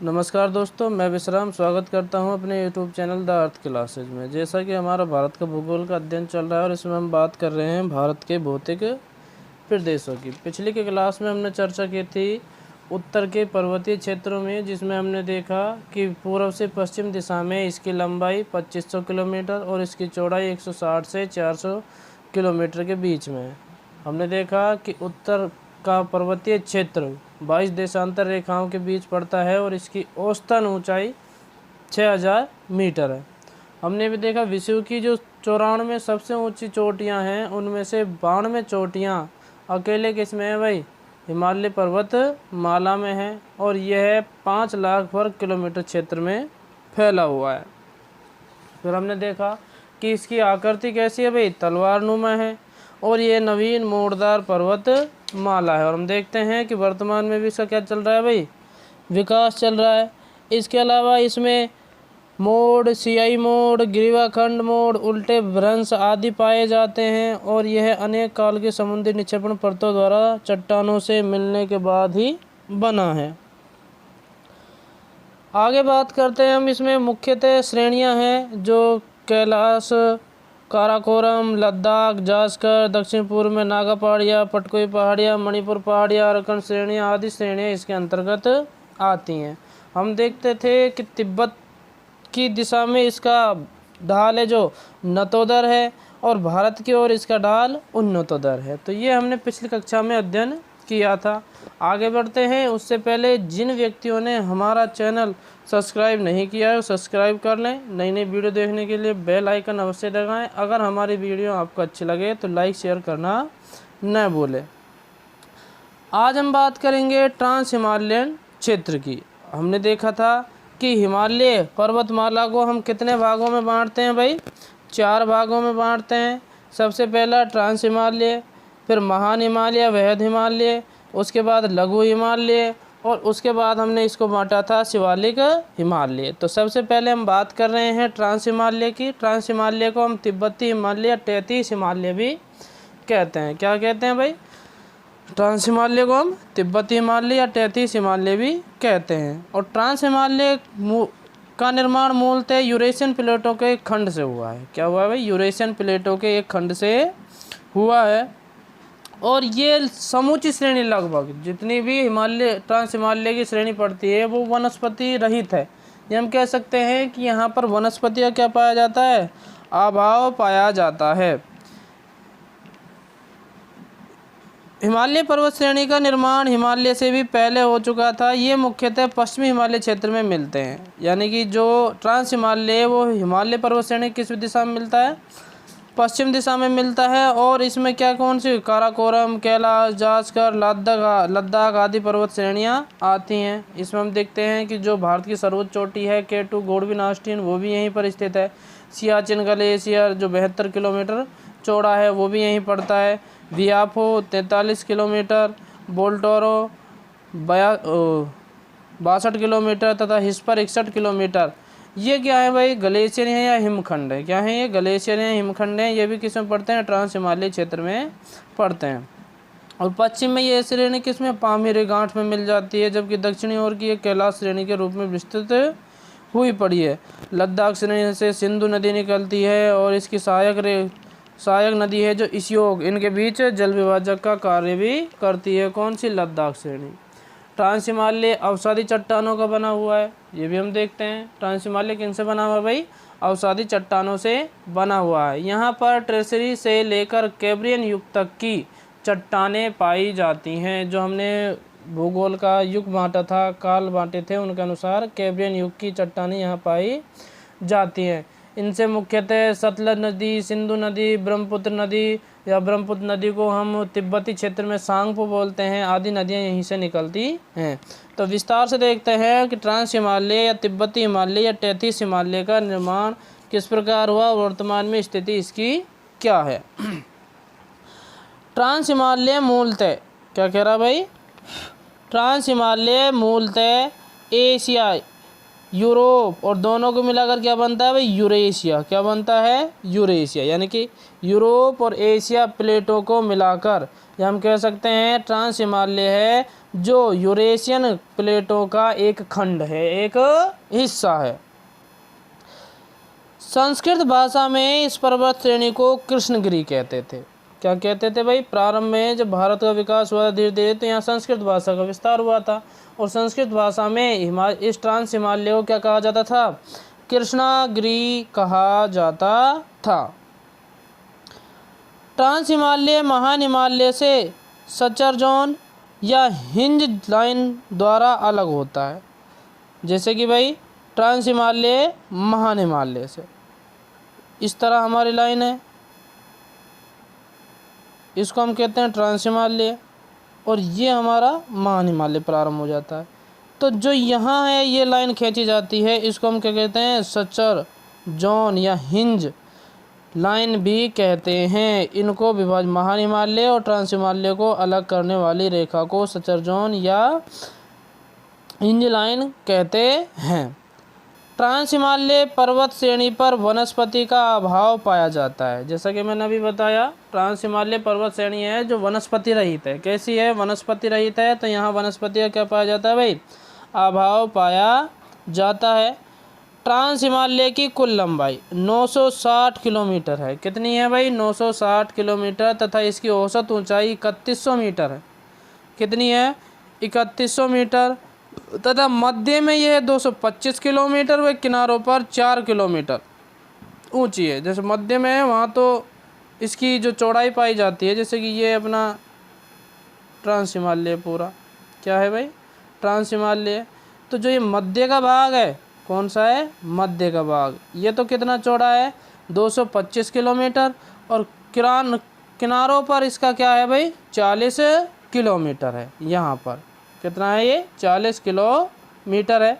नमस्कार दोस्तों, मैं विश्राम स्वागत करता हूं अपने YouTube channel the earth classes में। जैसा कि हमारा भारत का भूगोल का अध्ययन चल रहा है और इसमें हम बात कर रहे हैं भारत के भौतिक प्रदेशों की। पिछली के क्लास में हमने चर्चा की थी उत्तर के पर्वतीय क्षेत्रों में, जिसमें हमने देखा कि पूर्व से पश्चिम दिशा में इसकी लंबाई 2500 किलोमीटर और इसकी चौड़ाई 160 से 400 किलोमीटर के बीच में है। हमने देखा कि उत्तर का पर्वतीय क्षेत्र 22 देशांतर रेखाओं के बीच पड़ता है और इसकी औसतन ऊंचाई 6000 मीटर है। हमने भी देखा विश्व की जो 94 सबसे ऊंची चोटियां हैं उनमें से 92 चोटियां अकेले किसमें है भाई? हिमालय पर्वत माला में है और यह 5 लाख वर्ग किलोमीटर क्षेत्र में फैला हुआ है। फिर हमने देखा कि इसकी आकृति कैसी है भाई? तलवार नुमा है और ये नवीन मोड़दार पर्वत माला है। और हम देखते हैं कि वर्तमान में भी इसका क्या चल रहा है भाई? विकास चल रहा है। इसके अलावा इसमें मोड़, सियाई मोड़, ग्रीवाखंड मोड़, उल्टे भ्रंश आदि पाए जाते हैं और यह अनेक काल के समुद्री निक्षेपण परतों द्वारा चट्टानों से मिलने के बाद ही बना है। आगे बात करते हैं हम। इसमें मुख्यतः श्रेणियां हैं जो कैलाश, काराकोरम, लद्दाख, जास्कर, दक्षिण पूर्व में नागा पहाड़ियाँ, पटकोई पहाड़ियाँ, मणिपुर पहाड़ियाँ, अरकन श्रेणियाँ आदि श्रेणियाँ इसके अंतर्गत आती हैं। हम देखते थे कि तिब्बत की दिशा में इसका ढाल है जो नतोदर है और भारत की ओर इसका ढाल उन्नतोदर है। तो ये हमने पिछली कक्षा में अध्ययन किया था। आगे बढ़ते हैं। उससे पहले जिन व्यक्तियों ने हमारा चैनल सब्सक्राइब नहीं किया है सब्सक्राइब कर लें। नई नई वीडियो देखने के लिए बेल आइकन अवश्य दबाएं। अगर हमारी वीडियो आपको अच्छी लगे तो लाइक शेयर करना न भूलें। आज हम बात करेंगे ट्रांस हिमालयन क्षेत्र की। हमने देखा था कि हिमालय पर्वतमाला को हम कितने भागों में बांटते हैं भाई? 4 भागों में बांटते हैं। सबसे पहला ट्रांस हिमालय, फिर महान हिमालय, वृहद हिमालय, उसके बाद लघु हिमालय और उसके बाद हमने इसको बांटा था शिवालिक हिमालय। तो सबसे पहले हम बात कर रहे हैं ट्रांस हिमालय की। ट्रांस हिमालय को हम तिब्बती हिमालय या 33 हिमालय भी कहते हैं। क्या कहते हैं भाई? ट्रांस हिमालय को हम तिब्बती हिमालय या 33 हिमालय भी कहते हैं। और ट्रांस हिमालय का निर्माण मूलतः यूरेशियन प्लेटों के एक खंड से हुआ है। क्या हुआ है भाई? यूरेशियन प्लेटों के एक खंड से हुआ है और ये समूची श्रेणी लगभग जितनी भी हिमालय ट्रांस हिमालय की श्रेणी पड़ती है वो वनस्पति रहित है। ये हम कह सकते हैं कि यहाँ पर वनस्पति का क्या पाया जाता है? अभाव पाया जाता है। हिमालय पर्वत श्रेणी का निर्माण हिमालय से भी पहले हो चुका था। ये मुख्यतः पश्चिमी हिमालय क्षेत्र में मिलते हैं। यानी कि जो ट्रांस हिमालय है वो हिमालय पर्वत श्रेणी किस दिशा में मिलता है? पश्चिम दिशा में मिलता है। और इसमें क्या कौन सी? काराकोरम, कैलाश, जास्कर, लद्दाख आदि पर्वत श्रेणियाँ आती हैं। इसमें हम देखते हैं कि जो भारत की सर्वोच्च चोटी है K2 गोडविन ऑस्टिन वो भी यहीं पर स्थित है। सियाचिन ग्लेशियर जो 72 किलोमीटर चौड़ा है वो भी यहीं पड़ता है। वियाफो 43 किलोमीटर, बोल्टोरो 62 किलोमीटर तथा हिस्पर 61 किलोमीटर। ये क्या है भाई? ग्लेशियर हैं या हिमखंड है? क्या है ये? ग्लेशियर हैं, हिमखंड हैं। ये भी किस में पड़ते हैं? ट्रांस हिमालय क्षेत्र में पड़ते हैं। और पश्चिम में ये श्रेणी किसमें? पामीर गांठ में मिल जाती है, जबकि दक्षिणी ओर की एक कैलाश श्रेणी के रूप में विस्तृत हुई पड़ी है। लद्दाख श्रेणी से सिंधु नदी निकलती है और इसकी सहायक नदी है जो इस्योग, इनके बीच जल विभाजक का कार्य भी करती है। कौन सी? लद्दाख श्रेणी। ट्रांस हिमालय अवसादी चट्टानों का बना हुआ है। ये भी हम देखते हैं। ट्रांस हिमालय किन से बना हुआ है भाई? अवसादी चट्टानों से बना हुआ है। यहाँ पर ट्रेजरी से लेकर कैम्ब्रियन युग तक की चट्टानें पाई जाती हैं। जो हमने भूगोल का युग बांटा था, काल बांटे थे, उनके अनुसार कैम्ब्रियन युग की चट्टानें यहाँ पाई जाती हैं। इनसे मुख्यतः सतलज नदी, सिंधु नदी, ब्रह्मपुत्र नदी या ब्रह्मपुत्र नदी को हम तिब्बती क्षेत्र में सांगपो बोलते हैं, आदि नदियाँ यहीं से निकलती हैं। तो विस्तार से देखते हैं कि ट्रांस हिमालय या तिब्बती हिमालय या 33 हिमालय का निर्माण किस प्रकार हुआ, वर्तमान में स्थिति इसकी क्या है। ट्रांस हिमालय मूलतः क्या कह रहा भाई? ट्रांस हिमालय मूलतः एशिया, यूरोप और दोनों को मिलाकर क्या बनता है भाई? यूरेशिया। क्या बनता है? यूरेशिया। यानी कि यूरोप और एशिया प्लेटों को मिलाकर या हम कह सकते हैं ट्रांस हिमालय है जो यूरेशियन प्लेटों का एक खंड है, एक हिस्सा है। संस्कृत भाषा में इस पर्वत श्रेणी को कृष्णगिरी कहते थे। क्या कहते थे भाई? प्रारंभ में जब भारत का विकास हुआ धीरे धीरे तो यहाँ संस्कृत भाषा का विस्तार हुआ था और संस्कृत भाषा में इस ट्रांस हिमालय को क्या कहा जाता था? कृष्णगिरी कहा जाता था। ट्रांस हिमालय महान हिमालय से सचर जोन या हिंज लाइन द्वारा अलग होता है। जैसे कि भाई ट्रांस हिमालय महान हिमालय से इस तरह हमारी लाइन है, इसको हम कहते हैं ट्रांस हिमालय, और ये हमारा महान हिमालय प्रारंभ हो जाता है। तो जो यहाँ है ये लाइन खींची जाती है, इसको हम क्या कहते हैं? सचर जोन या हिंज लाइन भी कहते हैं। इनको विभाजन महान हिमालय और ट्रांस हिमालय को अलग करने वाली रेखा को सचर जोन या हिंज लाइन कहते हैं। ट्रांस हिमालय पर्वत श्रेणी पर वनस्पति का अभाव पाया जाता है। जैसा कि मैंने अभी बताया, ट्रांस हिमालय पर्वत श्रेणी है जो वनस्पति रहित है। कैसी है? वनस्पति रहित है। तो यहाँ वनस्पति का क्या पाया जाता है भाई? अभाव पाया जाता है। ट्रांस हिमालय की कुल लंबाई 960 किलोमीटर है। कितनी है भाई? 960 किलोमीटर, तथा इसकी औसत ऊंचाई 3100 मीटर है। कितनी है? 3100 मीटर, तथा मध्य में यह 225 किलोमीटर व किनारों पर 4 किलोमीटर ऊंची है। जैसे मध्य में है वहाँ तो इसकी जो चौड़ाई पाई जाती है, जैसे कि ये अपना ट्रांस हिमालय पूरा क्या है भाई? ट्रांस हिमालय। तो जो ये मध्य का भाग है, कौन सा है? मध्य का भाग। ये तो कितना चौड़ा है? 225 किलोमीटर, और किनारों पर इसका क्या है भाई? 40 किलोमीटर है। यहाँ पर कितना है? ये 40 किलोमीटर है।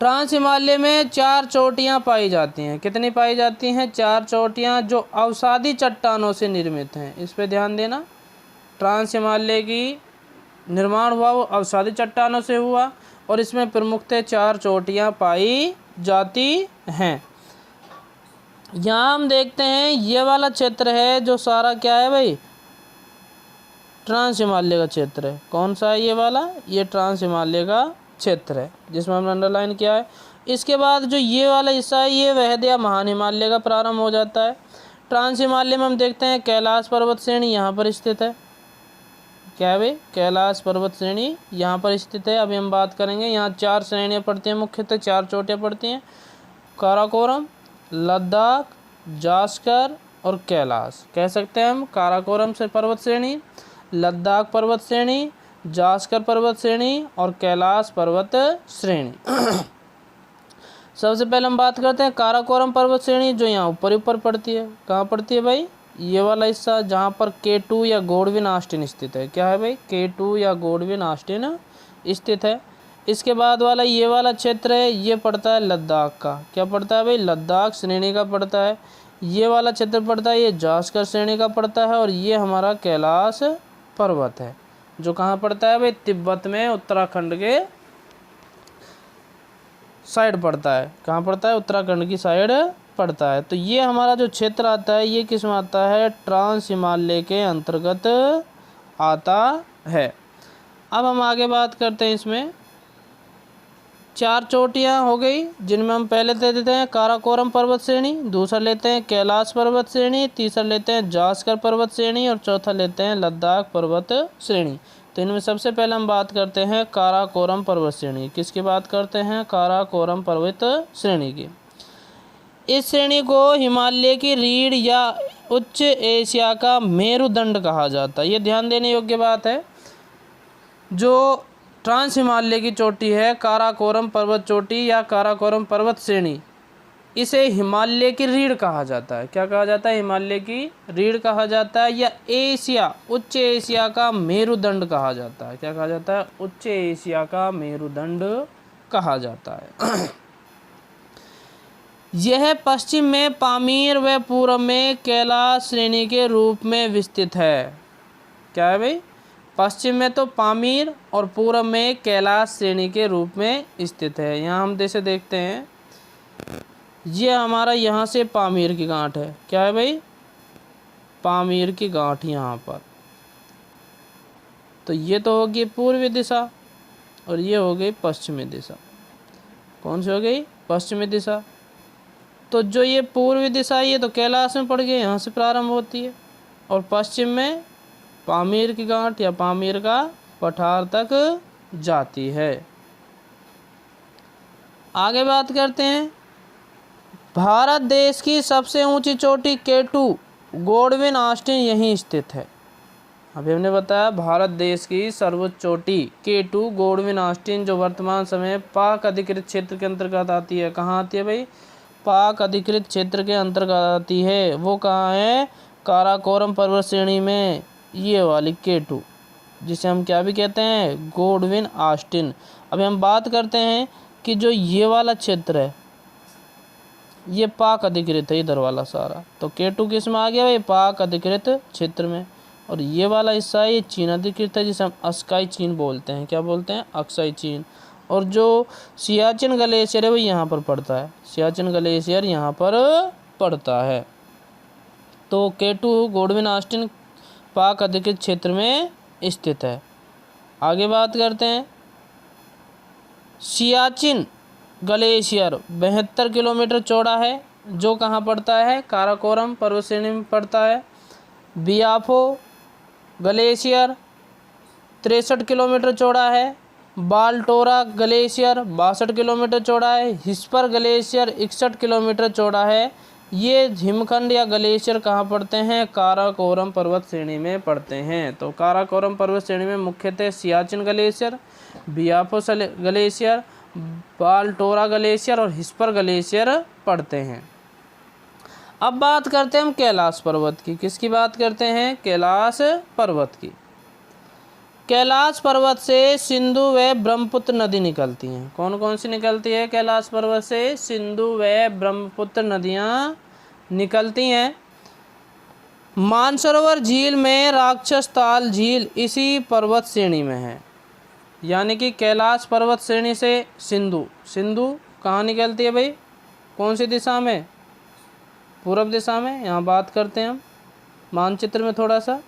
ट्रांस हिमालय में 4 चोटियाँ पाई जाती हैं। कितनी पाई जाती हैं? 4 चोटियाँ, जो अवसादी चट्टानों से निर्मित हैं। इस पे ध्यान देना। ट्रांस हिमालय की निर्माण हुआ वो अवसादी चट्टानों से हुआ, और इसमें प्रमुखतः 4 चोटियाँ पाई जाती हैं। यहाँ हम देखते हैं ये वाला क्षेत्र है जो सारा क्या है भाई? ट्रांस हिमालय का क्षेत्र है। कौन सा है ये वाला? ये ट्रांस हिमालय का क्षेत्र है जिसमें हमने अंडरलाइन किया है। इसके बाद जो ये वाला हिस्सा है ये वहद या महान हिमालय का प्रारंभ हो जाता है। ट्रांस हिमालय में हम देखते हैं कैलाश पर्वत श्रेणी यहाँ पर स्थित है। क्या है भाई? कैलाश पर्वत श्रेणी यहाँ पर स्थित है। अभी हम बात करेंगे। यहाँ 4 श्रेणियाँ पड़ती हैं, मुख्यतः 4 चोटियाँ पड़ती हैं: काराकोरम, लद्दाख, जास्कर और कैलाश। कह सकते हैं हम काराकोरम से पर्वत श्रेणी, लद्दाख पर्वत श्रेणी, जास्कर पर्वत श्रेणी और कैलाश पर्वत श्रेणी। सबसे पहले हम बात करते हैं काराकोरम पर्वत श्रेणी, जो यहाँ ऊपर पड़ती है। कहाँ पड़ती है भाई? ये वाला हिस्सा जहाँ पर K2 या गोडविन ऑस्टिन स्थित है। क्या है भाई? K2 या गोडविन ऑस्टिन स्थित है। इसके बाद वाला ये वाला क्षेत्र है, ये पड़ता है लद्दाख का। क्या पड़ता है भाई? लद्दाख श्रेणी का पड़ता है। ये वाला क्षेत्र पड़ता है, ये जास्कर श्रेणी का पड़ता है, और ये हमारा कैलाश पर्वत है जो कहाँ पड़ता है भाई? तिब्बत में, उत्तराखंड के साइड पड़ता है। कहाँ पड़ता है? उत्तराखंड की साइड पड़ता है। तो ये हमारा जो क्षेत्र आता है ये किस में आता है? ट्रांस हिमालय के अंतर्गत आता है। अब हम आगे बात करते हैं। इसमें 4 चोटियाँ हो गई, जिनमें हम पहले दे देते हैं काराकोरम पर्वत श्रेणी, दूसरा लेते हैं कैलाश पर्वत श्रेणी, तीसरा लेते हैं जास्कर पर्वत श्रेणी और चौथा लेते हैं लद्दाख पर्वत श्रेणी। तो इनमें सबसे पहले हम बात करते हैं काराकोरम पर्वत श्रेणी। किसकी बात करते हैं? काराकोरम पर्वत श्रेणी की। इस श्रेणी को हिमालय की रीढ़ या उच्च एशिया का मेरुदंड कहा जाता है। ये ध्यान देने योग्य बात है। जो ट्रांस हिमालय की चोटी है, काराकोरम पर्वत चोटी या काराकोरम पर्वत श्रेणी, इसे हिमालय की रीढ़ कहा जाता है। क्या कहा जाता है? हिमालय की रीढ़ कहा जाता है, या एशिया, उच्च एशिया का मेरुदंड कहा जाता है। क्या कहा जाता है? उच्च एशिया का मेरुदंड कहा जाता है। यह पश्चिम में पामीर व पूर्व में कैलाश श्रेणी के रूप में विस्तृत है। क्या है भाई? पश्चिम में तो पामीर और पूर्व में कैलाश श्रेणी के रूप में स्थित है। यहाँ हम जैसे देखते हैं, ये हमारा यहाँ से पामीर की गांठ है। क्या है भाई? पामीर की गांठ यहाँ पर। तो ये तो होगी पूर्वी दिशा और ये हो गई पश्चिमी दिशा। कौन सी हो गई? पश्चिमी दिशा। तो जो ये पूर्वी दिशा ये तो कैलाश में पड़ गई, यहाँ से प्रारंभ होती है, और पश्चिम में पामीर की गांठ या पामीर का पठार तक जाती है। आगे बात करते हैं, भारत देश की सबसे ऊंची चोटी K2 गोडविन ऑस्टिन यहीं स्थित है। अभी हमने बताया भारत देश की सर्वोच्च चोटी K2 गोडविन ऑस्टिन, जो वर्तमान समय पाक अधिकृत क्षेत्र के अंतर्गत आती है। कहाँ आती है भाई? पाक अधिकृत क्षेत्र के अंतर्गत आती है। वो कहाँ है? काराकोरम पर्वत श्रेणी में, ये वाली K2, जिसे हम क्या भी कहते हैं? Godwin Austin. अभी हम बात करते हैं कि जो ये वाला क्षेत्र है ये पाक अधिकृत है, इधर वाला सारा। तो K2 किस में आ गया भाई? पाक अधिकृत क्षेत्र में। और ये वाला हिस्सा ये चीन अधिकृत है, जिसे हम अक्साई चीन बोलते हैं। क्या बोलते हैं? अक्साई चीन। और जो सियाचिन ग्लेशियर है वो यहाँ पर पड़ता है। सियाचिन ग्लेशियर यहाँ पर पड़ता है। तो K2 गोडविन ऑस्टिन पाक अधिकृत क्षेत्र में स्थित है। आगे बात करते हैं, सियाचिन ग्लेशियर 72 किलोमीटर चौड़ा है, जो कहाँ पड़ता है? काराकोरम पर्वत श्रेणी में पड़ता है। बियाफो ग्लेशियर 63 किलोमीटर चौड़ा है। बाल्टोरा ग्लेशियर 62 किलोमीटर चौड़ा है। हिस्पर ग्लेशियर 61 किलोमीटर चौड़ा है। ये हिमखंड या ग्लेशियर कहाँ पड़ते हैं? काराकोरम पर्वत श्रेणी में पड़ते हैं। तो काराकोरम पर्वत श्रेणी में मुख्यतः सियाचिन ग्लेशियर, बियाफो ग्लेशियर, बाल्टोरा ग्लेशियर और हिस्पर ग्लेशियर पड़ते हैं। अब बात करते हैं हम कैलाश पर्वत की। किसकी बात करते हैं? कैलाश पर्वत की। कैलाश पर्वत से सिंधु व ब्रह्मपुत्र नदी निकलती हैं। कौन कौन सी निकलती है? कैलाश पर्वत से सिंधु व ब्रह्मपुत्र नदियाँ निकलती हैं। मानसरोवर झील में राक्षस ताल झील इसी पर्वत श्रेणी में है। यानी कि कैलाश पर्वत श्रेणी से सिंधु कहाँ निकलती है भाई? कौन सी दिशा में? पूर्व दिशा में। यहाँ बात करते हैं हम मानचित्र में थोड़ा सा।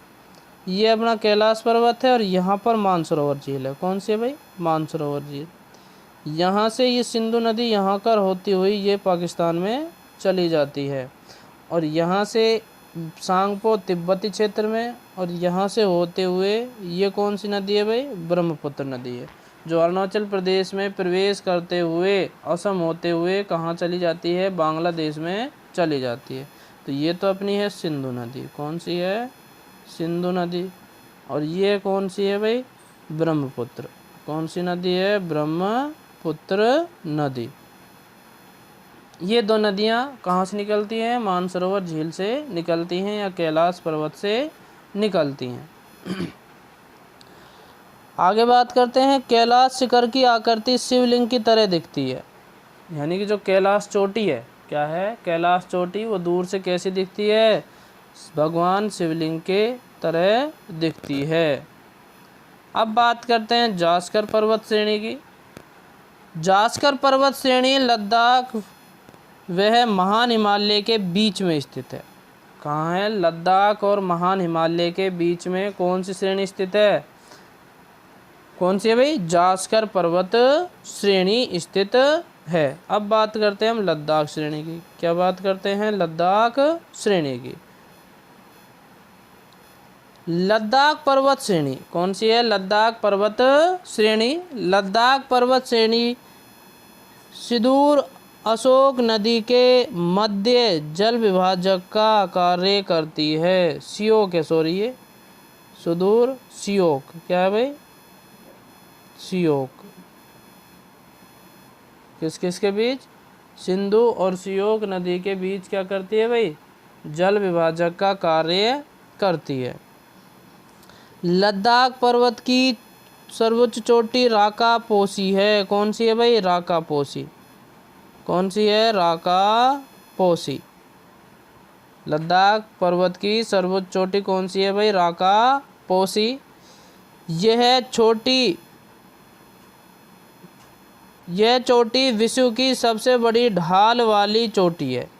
ये अपना कैलाश पर्वत है और यहाँ पर मानसरोवर झील है। कौन सी है भाई? मानसरोवर झील। यहाँ से ये सिंधु नदी यहाँ कर होती हुई ये पाकिस्तान में चली जाती है, और यहाँ से सांगपो तिब्बती क्षेत्र में, और यहाँ से होते हुए ये कौन सी नदी है भाई? ब्रह्मपुत्र नदी है, जो अरुणाचल प्रदेश में प्रवेश करते हुए असम होते हुए कहाँ चली जाती है? बांग्लादेश में चली जाती है। तो ये तो अपनी है सिंधु नदी। कौन सी है? सिंधु नदी। और ये कौन सी है भाई? ब्रह्मपुत्र। कौन सी नदी है? ब्रह्मपुत्र नदी। ये दो नदियाँ कहाँ से निकलती हैं? मानसरोवर झील से निकलती हैं या कैलाश पर्वत से निकलती हैं। आगे बात करते हैं, कैलाश शिखर की आकृति शिवलिंग की तरह दिखती है। यानी कि जो कैलाश चोटी है, क्या है? कैलाश चोटी, वो दूर से कैसी दिखती है? भगवान शिवलिंग के तरह दिखती है। अब बात करते हैं जास्कर पर्वत श्रेणी की। जास्कर पर्वत श्रेणी लद्दाख वह महान हिमालय के बीच में स्थित है। कहाँ है? लद्दाख और महान हिमालय के बीच में कौन सी श्रेणी स्थित है? कौन सी है भाई? जास्कर पर्वत श्रेणी स्थित है। अब बात करते हैं हम लद्दाख श्रेणी की। क्या बात करते हैं? लद्दाख श्रेणी की। लद्दाख पर्वत श्रेणी कौन सी है? लद्दाख पर्वत श्रेणी। लद्दाख पर्वत श्रेणी सुदूर अशोक नदी के मध्य जल विभाजक का कार्य करती है। सियोक है, सॉरी, ये सुदूर सियोक। क्या है भाई? सियोक। किस किस के बीच? सिंधु और सियोक नदी के बीच क्या करती है भाई? जल विभाजक का कार्य करती है। लद्दाख पर्वत की सर्वोच्च चोटी राका पोसी है। कौन सी है भाई? राका पोसी। कौन सी है? राका पोसी। लद्दाख पर्वत की सर्वोच्च चोटी कौन सी है भाई? राका पोसी। यह चोटी विश्व की सबसे बड़ी ढाल वाली चोटी है।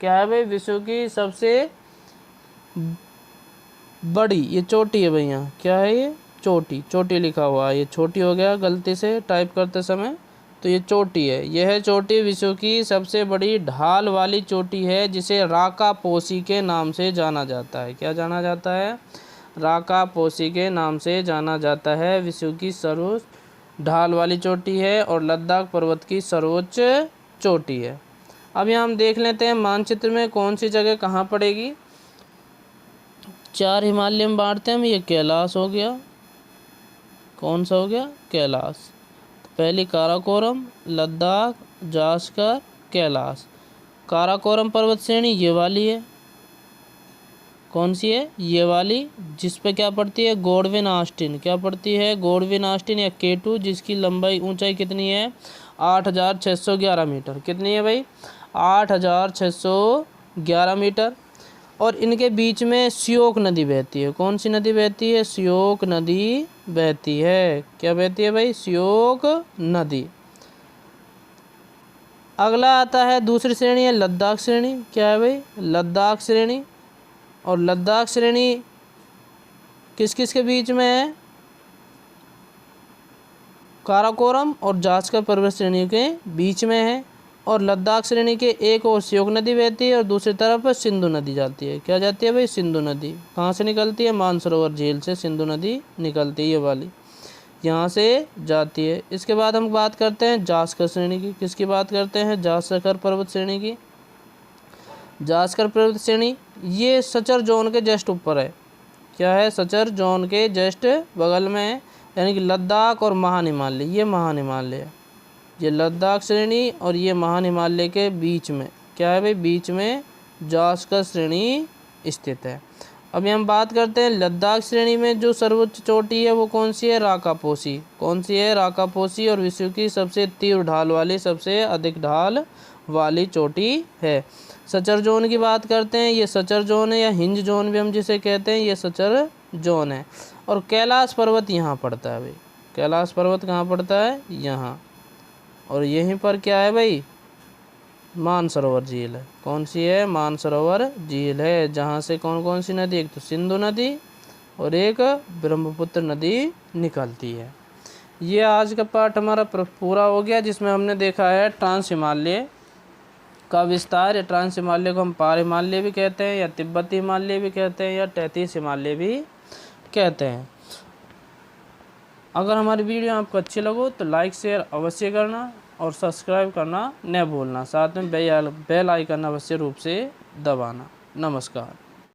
क्या है भाई? विश्व की सबसे बड़ी, ये चोटी है भैया, क्या है ये, चोटी, चोटी लिखा हुआ है, ये छोटी हो गया गलती से टाइप करते समय, तो ये चोटी है। यह चोटी विश्व की सबसे बड़ी ढाल वाली चोटी है, जिसे राकापोसी के नाम से जाना जाता है। क्या जाना जाता है, राकापोसी के नाम से जाना जाता है। विश्व की सर्वोच्च ढाल वाली चोटी है और लद्दाख पर्वत की सर्वोच्च चोटी है। अब यहाँ हम देख लेते हैं मानचित्र में कौन सी जगह कहाँ पड़ेगी। 4 हिमालय में बांटते हैं हम, ये कैलाश हो गया, कौन सा हो गया, कैलाश। तो पहली काराकोरम, लद्दाख, जास्कर, कैलाश। काराकोरम पर्वत श्रेणी ये वाली है, कौन सी है, ये वाली, जिस पे क्या पड़ती है, गॉडविन ऑस्टिन, क्या पड़ती है, गॉडविन ऑस्टिन या K2, जिसकी लंबाई ऊंचाई कितनी है, 8611 मीटर। कितनी है भाई, 8611 मीटर। और इनके बीच में श्योक नदी बहती है। कौन सी नदी बहती है, श्योक नदी बहती है। क्या बहती है भाई, श्योक नदी। अगला आता है दूसरी श्रेणी है लद्दाख श्रेणी। क्या है भाई, लद्दाख श्रेणी। और लद्दाख श्रेणी किस किस के बीच में है, काराकोरम और जास्कर पर्वत श्रेणी के बीच में है। और लद्दाख श्रेणी के एक ओर श्योक नदी बहती है और दूसरी तरफ सिंधु नदी जाती है। क्या जाती है भाई, सिंधु नदी। कहाँ से निकलती है, मानसरोवर झील से सिंधु नदी निकलती है, ये वाली यहाँ से जाती है। इसके बाद हम बात करते हैं जास्कर श्रेणी की। किसकी बात करते हैं, जास्कर पर्वत श्रेणी की। जास्कर पर्वत श्रेणी ये सचर जोन के जस्ट ऊपर है। क्या है, सचर जोन के जस्ट बगल में है, यानी कि लद्दाख और महान हिमालय, ये महान हिमालय है। ये लद्दाख श्रेणी और ये महान हिमालय के बीच में क्या है भाई, बीच में जास्कर श्रेणी स्थित है। अभी हम बात करते हैं लद्दाख श्रेणी में जो सर्वोच्च चोटी है वो कौन सी है, राकापोसी। कौन सी है, राकापोसी। और विश्व की सबसे तीव्र ढाल वाली, सबसे अधिक ढाल वाली चोटी है। सचर जोन की बात करते हैं, ये सचर जोन है या हिंज जोन भी हम जिसे कहते हैं, ये सचर जोन है। और कैलाश पर्वत यहाँ पड़ता है भाई, कैलाश पर्वत कहाँ पड़ता है, यहाँ। और यहीं पर क्या है भाई, मानसरोवर झील है। कौन सी है, मानसरोवर झील है, जहाँ से कौन कौन सी नदी, एक तो सिंधु नदी और एक ब्रह्मपुत्र नदी निकलती है। ये आज का पार्ट हमारा पूरा हो गया, जिसमें हमने देखा है ट्रांस हिमालय का विस्तार। या ट्रांस हिमालय को हम पार हिमालय भी कहते हैं, या तिब्बती हिमालय भी कहते हैं, या 33 हिमालय भी कहते हैं। अगर हमारी वीडियो आपको अच्छी लगो तो लाइक शेयर अवश्य करना और सब्सक्राइब करना न भूलना। साथ में बेल आइकन अवश्य रूप से दबाना। नमस्कार।